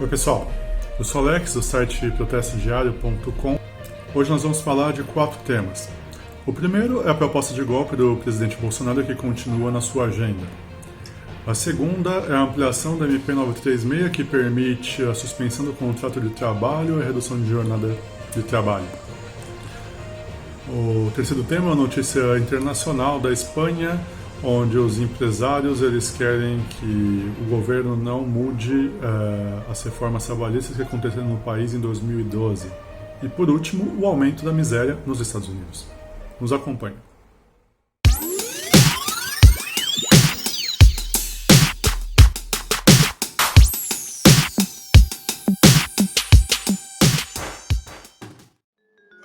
Oi pessoal, eu sou Alex do site protestodiario.com. Hoje nós vamos falar de 4 temas. O primeiro é a proposta de golpe do presidente Bolsonaro que continua na sua agenda. A segunda é a ampliação da MP 936 que permite a suspensão do contrato de trabalho e a redução de jornada de trabalho. O terceiro tema é uma notícia internacional da Espanha, onde os empresários eles querem que o governo não mude as reformas trabalhistas que aconteceram no país em 2012. E por último, o aumento da miséria nos Estados Unidos. Nos acompanhe.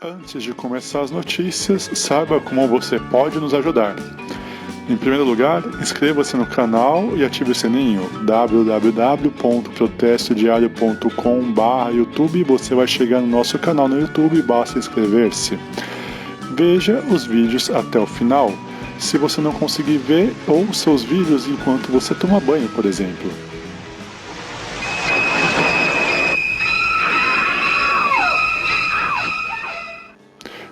Antes de começar as notícias, saiba como você pode nos ajudar. Em primeiro lugar, inscreva-se no canal e ative o sininho www.protestodiario.com/YouTube. Você vai chegar no nosso canal no YouTube e basta inscrever-se. Veja os vídeos até o final, se você não conseguir ver, ou seus vídeos enquanto você toma banho, por exemplo.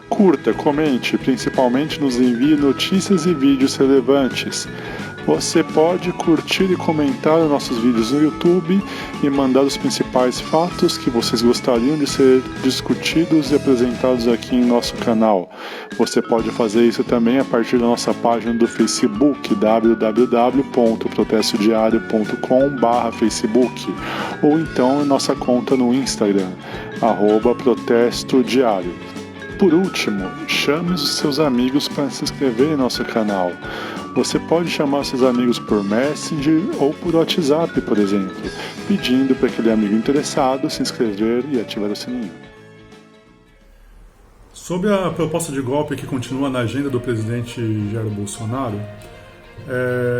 Curta, comente, principalmente nos envie notícias e vídeos relevantes. Você pode curtir e comentar os nossos vídeos no YouTube e mandar os principais fatos que vocês gostariam de ser discutidos e apresentados aqui em nosso canal. Você pode fazer isso também a partir da nossa página do Facebook, www.protestodiario.com/Facebook, ou então em nossa conta no Instagram, @protestodiario. Por último, chame os seus amigos para se inscrever em nosso canal. Você pode chamar seus amigos por Messenger ou por WhatsApp, por exemplo, pedindo para aquele amigo interessado se inscrever e ativar o sininho. Sobre a proposta de golpe que continua na agenda do presidente Jair Bolsonaro,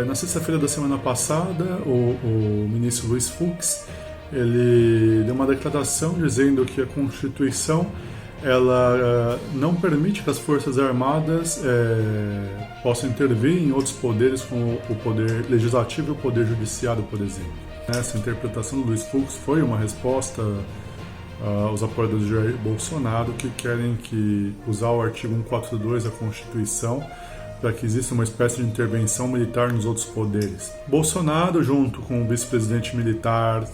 na sexta-feira da semana passada, o ministro Luiz Fux ele deu uma declaração dizendo que a Constituição ela não permite que as Forças Armadas possam intervir em outros poderes, como o poder legislativo e o poder judiciário, por exemplo. Essa interpretação do Luiz Fux foi uma resposta aos apoiadores de Jair Bolsonaro, que querem usar o artigo 142 da Constituição para que exista uma espécie de intervenção militar nos outros poderes. Bolsonaro, junto com o vice-presidente militar,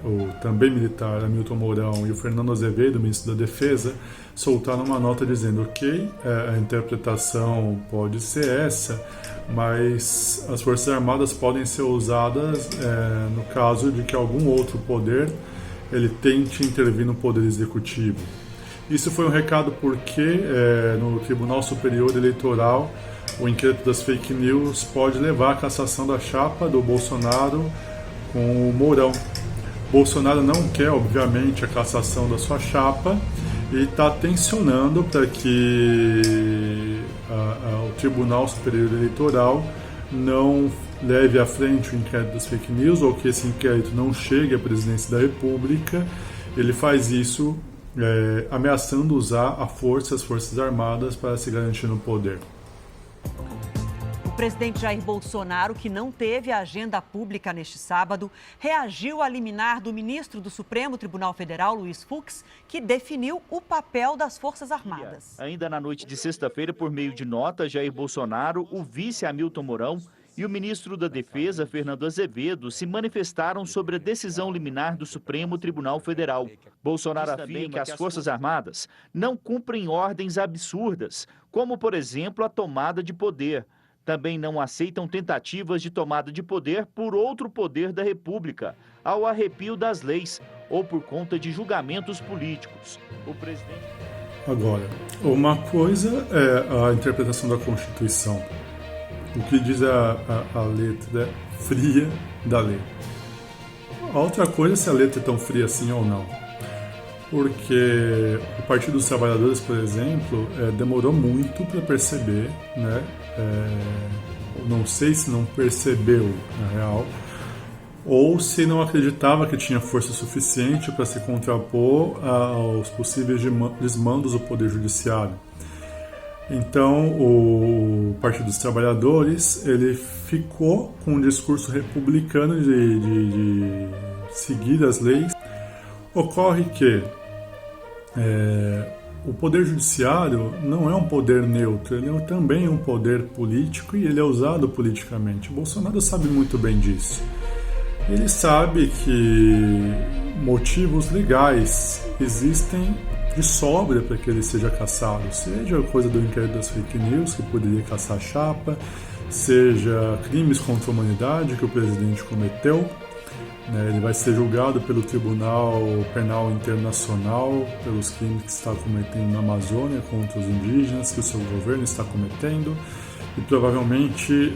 o também militar Hamilton Mourão e o Fernando Azevedo, ministro da Defesa, soltaram uma nota dizendo ok, a interpretação pode ser essa, mas as Forças Armadas podem ser usadas no caso de que algum outro poder ele tente intervir no poder executivo. Isso foi um recado porque no Tribunal Superior Eleitoral o inquérito das fake news pode levar à cassação da chapa do Bolsonaro com o Mourão. Bolsonaro não quer, obviamente, a cassação da sua chapa e está tensionando para que o Tribunal Superior Eleitoral não leve à frente o inquérito das fake news ou que esse inquérito não chegue à presidência da República. Ele faz isso ameaçando usar as Forças Armadas para se garantir no poder. O presidente Jair Bolsonaro, que não teve a agenda pública neste sábado, reagiu à liminar do ministro do Supremo Tribunal Federal, Luiz Fux, que definiu o papel das Forças Armadas. Ainda na noite de sexta-feira, por meio de nota, Jair Bolsonaro, o vice Hamilton Mourão e o ministro da Defesa, Fernando Azevedo, se manifestaram sobre a decisão liminar do Supremo Tribunal Federal. Bolsonaro afirma que as Forças Armadas não cumprem ordens absurdas, como, por exemplo, a tomada de poder. Também não aceitam tentativas de tomada de poder por outro poder da República, ao arrepio das leis ou por conta de julgamentos políticos. O presidente... Agora, uma coisa é a interpretação da Constituição, o que diz a letra fria da lei. A outra coisa é se a letra é tão fria assim ou não. Porque o Partido dos Trabalhadores, por exemplo, demorou muito para perceber, não sei se não percebeu, na real, ou se não acreditava que tinha força suficiente para se contrapor aos possíveis desmandos do Poder Judiciário. Então, o Partido dos Trabalhadores ele ficou com um discurso republicano de seguir as leis Ocorre que o poder judiciário não é um poder neutro, ele é também um poder político e ele é usado politicamente. O Bolsonaro sabe muito bem disso. Ele sabe que motivos legais existem de sobra para que ele seja cassado, seja a coisa do inquérito das fake news, que poderia caçar a chapa, seja crimes contra a humanidade que o presidente cometeu. Ele vai ser julgado pelo Tribunal Penal Internacional pelos crimes que está cometendo na Amazônia contra os indígenas, que o seu governo está cometendo, e provavelmente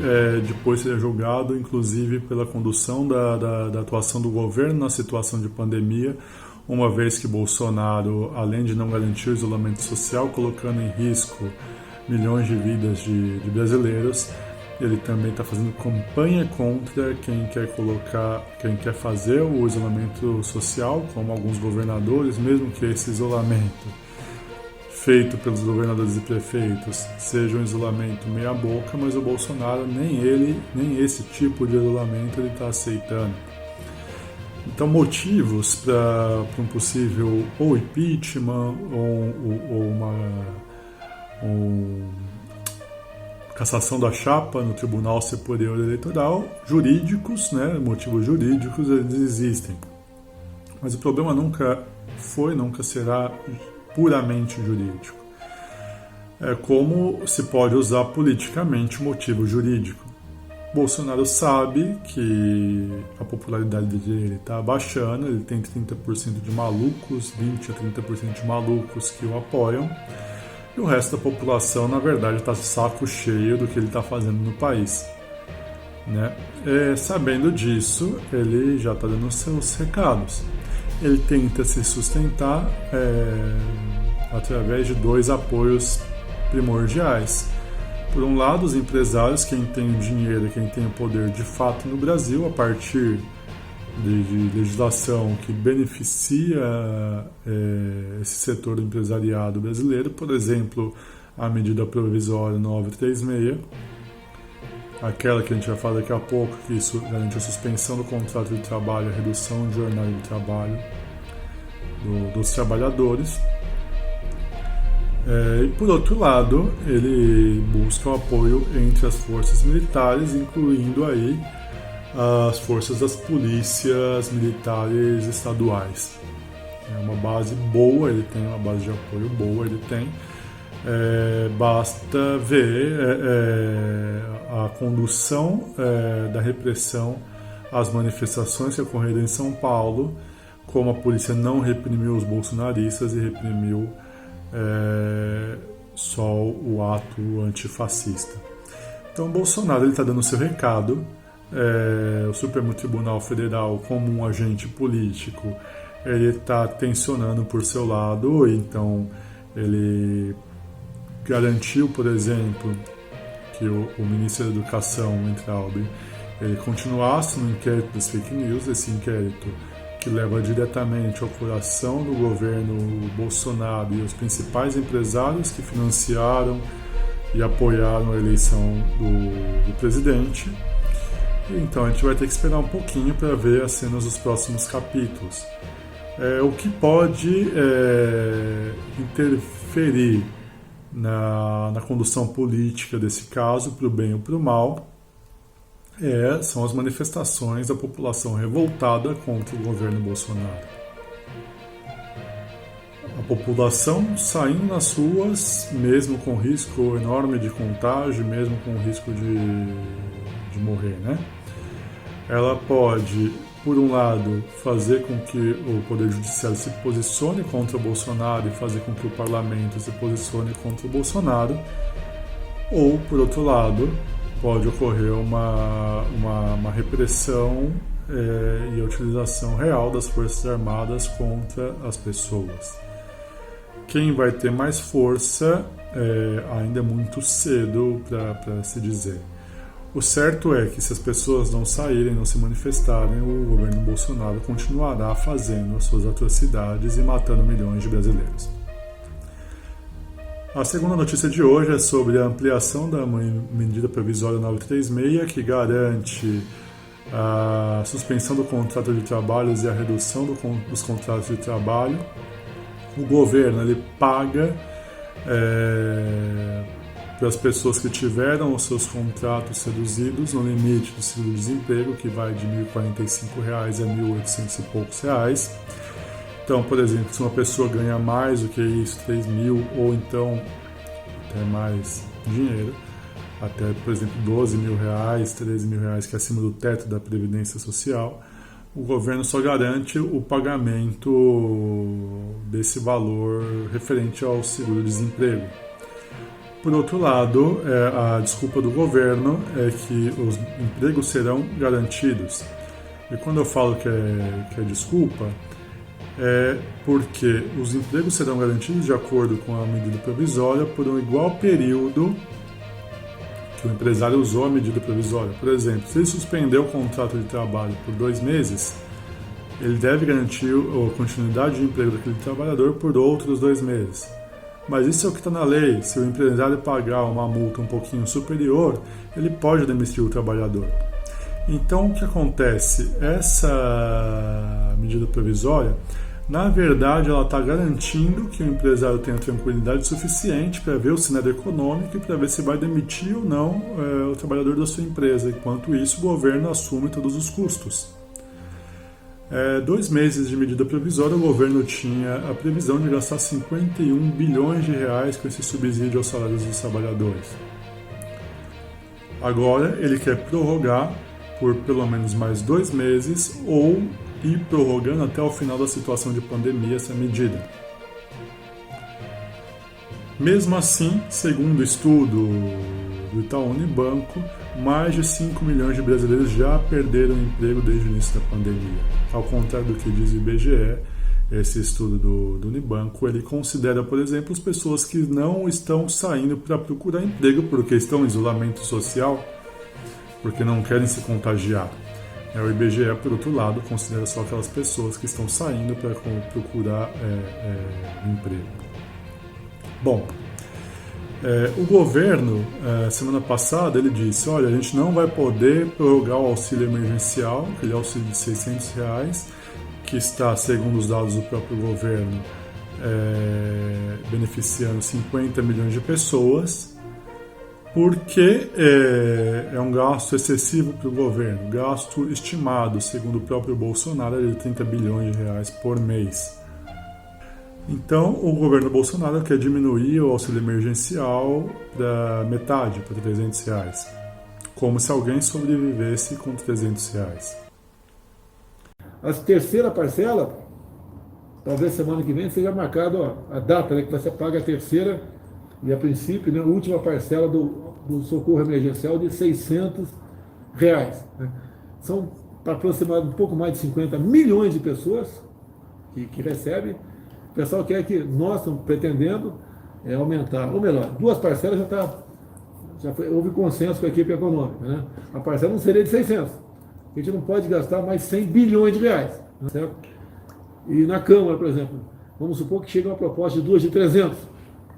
depois será julgado, inclusive, pela condução da atuação do governo na situação de pandemia, uma vez que Bolsonaro, além de não garantir o isolamento social, colocando em risco milhões de vidas de brasileiros, ele também está fazendo campanha contra quem quer fazer o isolamento social, como alguns governadores, mesmo que esse isolamento feito pelos governadores e prefeitos seja um isolamento meia boca, mas o Bolsonaro, nem esse tipo de isolamento ele está aceitando. Então, motivos para um possível ou impeachment ou uma cassação da chapa no Tribunal Superior Eleitoral, jurídicos, motivos jurídicos, eles existem. Mas o problema nunca será puramente jurídico. É como se pode usar politicamente o motivo jurídico. Bolsonaro sabe que a popularidade dele está baixando, ele tem 30% de malucos, 20% a 30% de malucos que o apoiam, e o resto da população, na verdade, está saco cheio do que ele está fazendo no país. Sabendo disso, ele já está dando seus recados. Ele tenta se sustentar através de dois apoios primordiais. Por um lado, os empresários, quem tem o dinheiro e quem tem o poder de fato no Brasil, a partir de legislação que beneficia esse setor do empresariado brasileiro, por exemplo, a medida provisória 936, aquela que a gente vai falar daqui a pouco, que isso garante a suspensão do contrato de trabalho, a redução de jornada de trabalho dos trabalhadores. E por outro lado, ele busca o apoio entre as forças militares, incluindo aí as forças das polícias militares estaduais. É uma base boa, ele tem uma base de apoio boa, ele tem. Basta ver a condução da repressão às manifestações que ocorreram em São Paulo, como a polícia não reprimiu os bolsonaristas e reprimiu só o ato antifascista. Então, Bolsonaro está dando seu recado. O Supremo Tribunal Federal, como um agente político, ele está tensionando por seu lado. Então, ele garantiu, por exemplo, que o ministro da Educação, Weintraub, ele continuasse no inquérito das fake news, esse inquérito que leva diretamente ao coração do governo Bolsonaro e os principais empresários que financiaram e apoiaram a eleição do presidente. Então a gente vai ter que esperar um pouquinho para ver as cenas dos próximos capítulos. O que pode interferir na condução política desse caso, para o bem ou para o mal, são as manifestações da população revoltada contra o governo Bolsonaro. A população saindo nas ruas, mesmo com risco enorme de contágio, mesmo com risco de morrer, Ela pode, por um lado, fazer com que o Poder Judiciário se posicione contra o Bolsonaro e fazer com que o Parlamento se posicione contra o Bolsonaro, ou, por outro lado, pode ocorrer uma repressão e a utilização real das Forças Armadas contra as pessoas. Quem vai ter mais força ainda é muito cedo para se dizer. O certo é que se as pessoas não saírem, não se manifestarem, o governo Bolsonaro continuará fazendo as suas atrocidades e matando milhões de brasileiros. A segunda notícia de hoje é sobre a ampliação da medida provisória 936, que garante a suspensão do contrato de trabalhos e a redução dos contratos de trabalho. O governo ele paga para as pessoas que tiveram os seus contratos reduzidos no limite do seguro-desemprego, que vai de R$ 1.045 a R$ 1.800 e poucos reais. Então, por exemplo, se uma pessoa ganha mais do que isso, 3 mil, ou então até mais dinheiro, até, por exemplo, 12 mil reais, 13 mil reais, que é acima do teto da Previdência Social, o governo só garante o pagamento desse valor referente ao seguro-desemprego. Por outro lado, a desculpa do governo é que os empregos serão garantidos. E quando eu falo que é desculpa, é porque os empregos serão garantidos de acordo com a medida provisória por um igual período que o empresário usou a medida provisória. Por exemplo, se ele suspendeu o contrato de trabalho por 2 meses, ele deve garantir a continuidade de emprego daquele trabalhador por outros 2 meses. Mas isso é o que está na lei. Se o empresário pagar uma multa um pouquinho superior, ele pode demitir o trabalhador. Então, o que acontece? Essa medida provisória, na verdade, ela está garantindo que o empresário tenha tranquilidade suficiente para ver o cenário econômico e para ver se vai demitir ou não o trabalhador da sua empresa. Enquanto isso, o governo assume todos os custos. 2 meses de medida provisória, o governo tinha a previsão de gastar 51 bilhões de reais com esse subsídio aos salários dos trabalhadores. Agora, ele quer prorrogar por pelo menos mais 2 meses ou ir prorrogando até o final da situação de pandemia essa medida. Mesmo assim, segundo o estudo do Itaú Unibanco, mais de 5 milhões de brasileiros já perderam o emprego desde o início da pandemia. Ao contrário do que diz o IBGE, esse estudo do Unibanco, ele considera, por exemplo, as pessoas que não estão saindo para procurar emprego porque estão em isolamento social, porque não querem se contagiar. O IBGE, por outro lado, considera só aquelas pessoas que estão saindo para procurar emprego. Bom, o governo, semana passada, ele disse, olha, a gente não vai poder prorrogar o auxílio emergencial, aquele auxílio de R$ 600, que está, segundo os dados do próprio governo, beneficiando 50 milhões de pessoas, porque é um gasto excessivo para o governo, gasto estimado, segundo o próprio Bolsonaro, de 30 bilhões de reais por mês. Então, o governo Bolsonaro quer diminuir o auxílio emergencial para metade, para R$ 300, como se alguém sobrevivesse com R$ 300. A terceira parcela, talvez semana que vem seja marcada a data, que vai ser paga a terceira e, a princípio, a última parcela do socorro emergencial de R$ 600. São aproximadamente um pouco mais de 50 milhões de pessoas que recebem. O pessoal quer que nós estamos pretendendo aumentar, ou melhor, 2 parcelas houve consenso com a equipe econômica, né? A parcela não seria de 600. A gente não pode gastar mais 100 bilhões de reais, né? Certo? E na Câmara, por exemplo, vamos supor que chegue uma proposta de 2 de 300.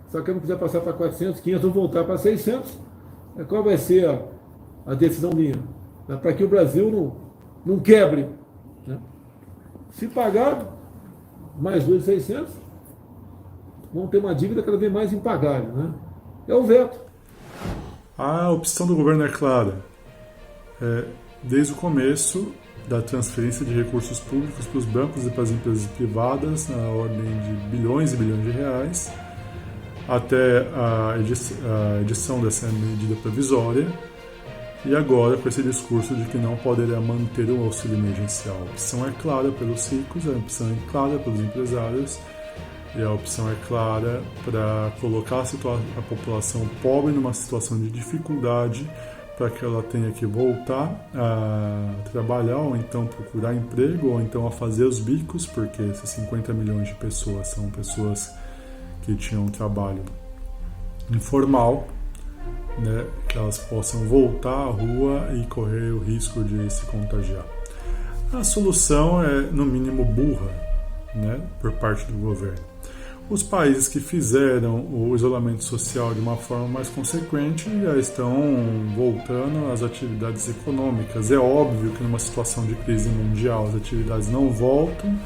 Só que eu não quiser passar para 400, 500, vamos voltar para 600. Qual vai ser a decisão minha? Para que o Brasil não quebre, né? Se pagar mais 2 de 600, vão ter uma dívida cada vez mais impagável, né? É o veto. A opção do governo é clara. Desde o começo da transferência de recursos públicos para os bancos e para as empresas privadas, na ordem de bilhões e bilhões de reais, até a edição dessa medida provisória, e agora com esse discurso de que não poderá manter o auxílio emergencial. A opção é clara pelos ricos, a opção é clara pelos empresários, e a opção é clara para colocar a população pobre numa situação de dificuldade, para que ela tenha que voltar a trabalhar, ou então procurar emprego, ou então a fazer os bicos, porque esses 50 milhões de pessoas são pessoas que tinham um trabalho informal, né, que elas possam voltar à rua e correr o risco de se contagiar. A solução é, no mínimo, burra, né, por parte do governo. Os países que fizeram o isolamento social de uma forma mais consequente já estão voltando às atividades econômicas. É óbvio que numa situação de crise mundial as atividades não voltam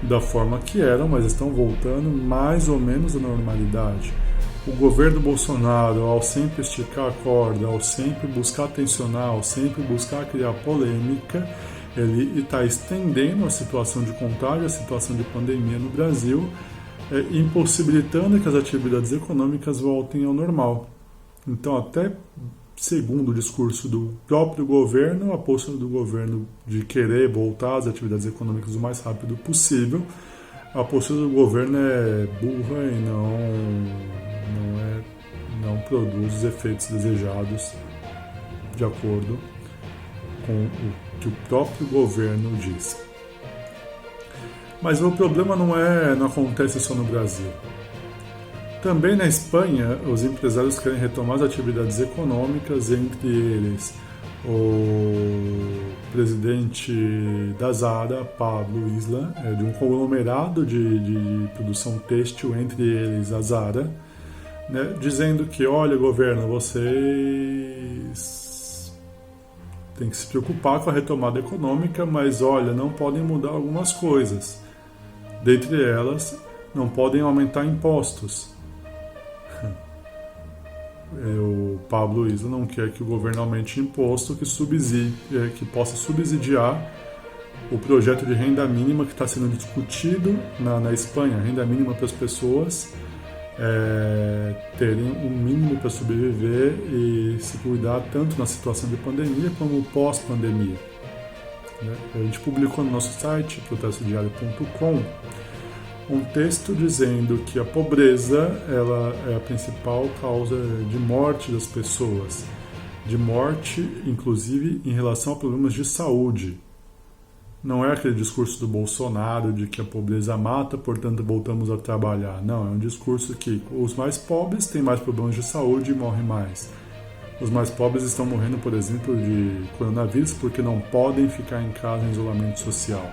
da forma que eram, mas estão voltando mais ou menos à normalidade. O governo Bolsonaro, ao sempre esticar a corda, ao sempre buscar tensionar, ao sempre buscar criar polêmica, ele está estendendo a situação de contágio, a situação de pandemia no Brasil, impossibilitando que as atividades econômicas voltem ao normal. Então, até segundo o discurso do próprio governo, a postura do governo de querer voltar às atividades econômicas o mais rápido possível, a postura do governo é burra e não produz os efeitos desejados de acordo com o que o próprio governo diz. Mas o problema não acontece só no Brasil. Também na Espanha, os empresários querem retomar as atividades econômicas, entre eles o presidente da Zara, Pablo Isla, de um conglomerado de produção têxtil, entre eles a Zara, né, dizendo que, olha, governo, vocês têm que se preocupar com a retomada econômica, mas, olha, não podem mudar algumas coisas. Dentre elas, não podem aumentar impostos. O Pablo Isla não quer que o governo aumente imposto que possa subsidiar o projeto de renda mínima que está sendo discutido na Espanha. Renda mínima para as pessoas terem um mínimo para sobreviver e se cuidar tanto na situação de pandemia como pós-pandemia. A gente publicou no nosso site, protestodiario.com, um texto dizendo que a pobreza ela é a principal causa de morte das pessoas, de morte, inclusive, em relação a problemas de saúde. Não é aquele discurso do Bolsonaro de que a pobreza mata, portanto voltamos a trabalhar. Não, é um discurso que os mais pobres têm mais problemas de saúde e morrem mais. Os mais pobres estão morrendo, por exemplo, de coronavírus porque não podem ficar em casa em isolamento social.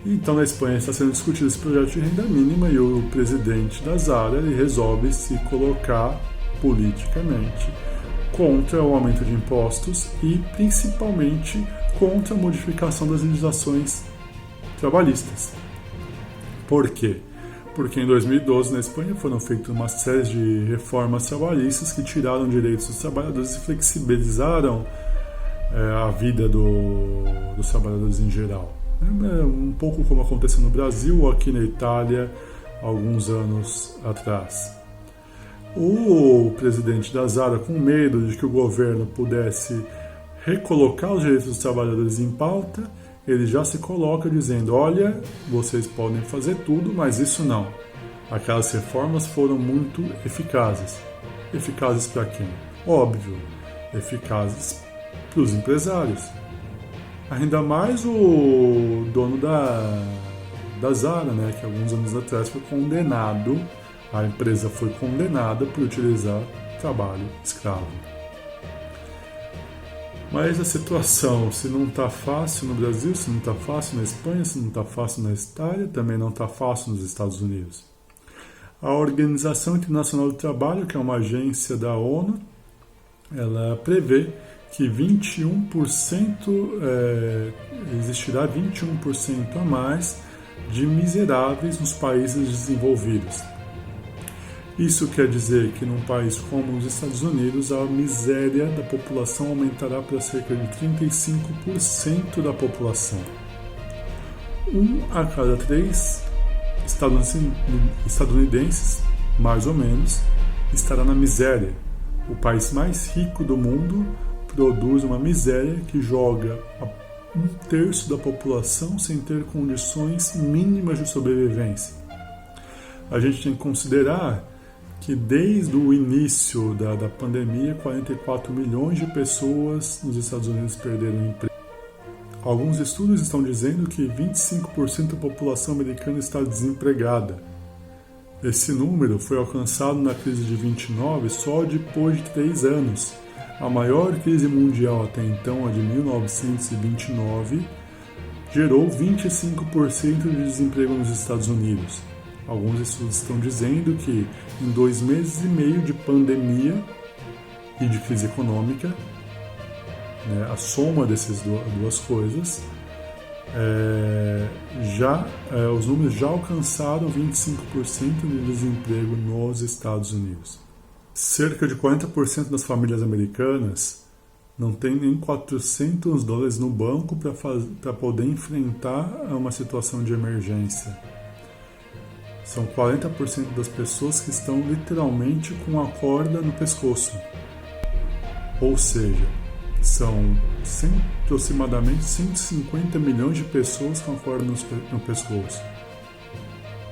Então, na Espanha está sendo discutido esse projeto de renda mínima e o presidente da Zara ele resolve se colocar politicamente contra o aumento de impostos e, principalmente, contra a modificação das legislações trabalhistas. Por quê? Porque em 2012, na Espanha, foram feitas uma série de reformas trabalhistas que tiraram direitos dos trabalhadores e flexibilizaram a vida dos trabalhadores em geral. Um pouco como aconteceu no Brasil ou aqui na Itália alguns anos atrás. O presidente da Zara, com medo de que o governo pudesse recolocar os direitos dos trabalhadores em pauta, ele já se coloca dizendo, olha, vocês podem fazer tudo, mas isso não. Aquelas reformas foram muito eficazes. Eficazes para quem? Óbvio, eficazes para os empresários. Ainda mais o dono da Zara, né, que alguns anos atrás foi condenado, a empresa foi condenada por utilizar trabalho escravo. Mas a situação, se não está fácil no Brasil, se não está fácil na Espanha, se não está fácil na Itália, também não está fácil nos Estados Unidos. A Organização Internacional do Trabalho, que é uma agência da ONU, ela prevê que 21% existirá 21% a mais de miseráveis nos países desenvolvidos. Isso quer dizer que num país como os Estados Unidos, a miséria da população aumentará para cerca de 35% da população. 1 a cada 3 estadunidenses, mais ou menos, estará na miséria. O país mais rico do mundo produz uma miséria que joga 1/3 da população sem ter condições mínimas de sobrevivência. A gente tem que considerar que desde o início da pandemia, 44 milhões de pessoas nos Estados Unidos perderam emprego. Alguns estudos estão dizendo que 25% da população americana está desempregada. Esse número foi alcançado na crise de 29 só depois de 3 anos. A maior crise mundial até então, a de 1929, gerou 25% de desemprego nos Estados Unidos. Alguns estudos estão dizendo que em 2 meses e meio de pandemia e de crise econômica, né, a soma dessas duas coisas, os números já alcançaram 25% de desemprego nos Estados Unidos. Cerca de 40% das famílias americanas não tem nem $400 no banco para poder enfrentar uma situação de emergência. São 40% das pessoas que estão literalmente com a corda no pescoço. Ou seja, são aproximadamente 150 milhões de pessoas com a corda no pescoço.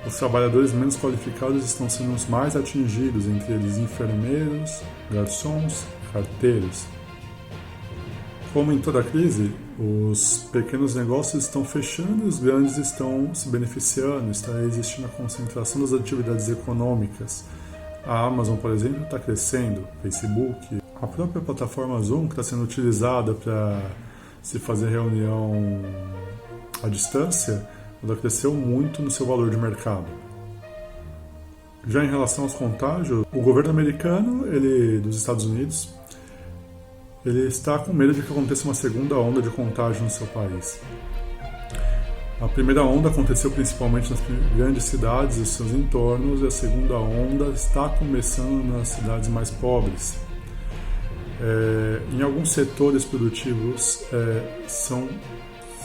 Os trabalhadores menos qualificados estão sendo os mais atingidos, entre eles enfermeiros, garçons, carteiros. Como em toda crise, os pequenos negócios estão fechando e os grandes estão se beneficiando, está existindo a concentração das atividades econômicas. A Amazon, por exemplo, está crescendo, Facebook, a própria plataforma Zoom, que está sendo utilizada para se fazer reunião à distância, ela cresceu muito no seu valor de mercado. Já em relação aos contágios, o governo americano, dos Estados Unidos, ele está com medo de que aconteça uma segunda onda de contágio no seu país. A primeira onda aconteceu principalmente nas grandes cidades e seus entornos, e a segunda onda está começando nas cidades mais pobres. Em alguns setores produtivos são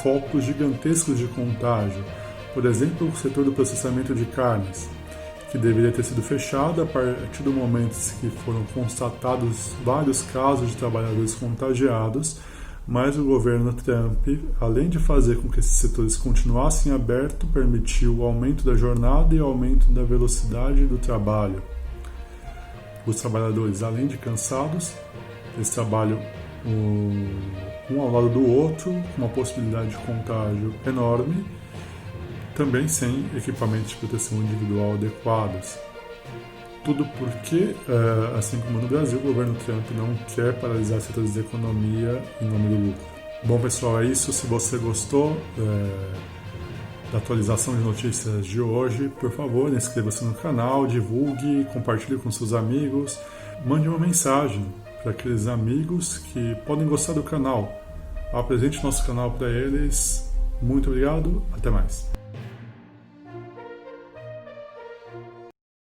focos gigantescos de contágio. Por exemplo, o setor do processamento de carnes, que deveria ter sido fechado a partir do momento que foram constatados vários casos de trabalhadores contagiados, mas o governo Trump, além de fazer com que esses setores continuassem abertos, permitiu o aumento da jornada e o aumento da velocidade do trabalho. Os trabalhadores, além de cansados, eles trabalham um ao lado do outro, com uma possibilidade de contágio enorme, também sem equipamentos de proteção individual adequados. Tudo porque, assim como no Brasil, o governo Trump não quer paralisar setores da economia em nome do lucro. Bom, pessoal, é isso. Se você gostou da atualização de notícias de hoje, por favor, inscreva-se no canal, divulgue, compartilhe com seus amigos, mande uma mensagem para aqueles amigos que podem gostar do canal. Apresente nosso canal para eles. Muito obrigado, até mais.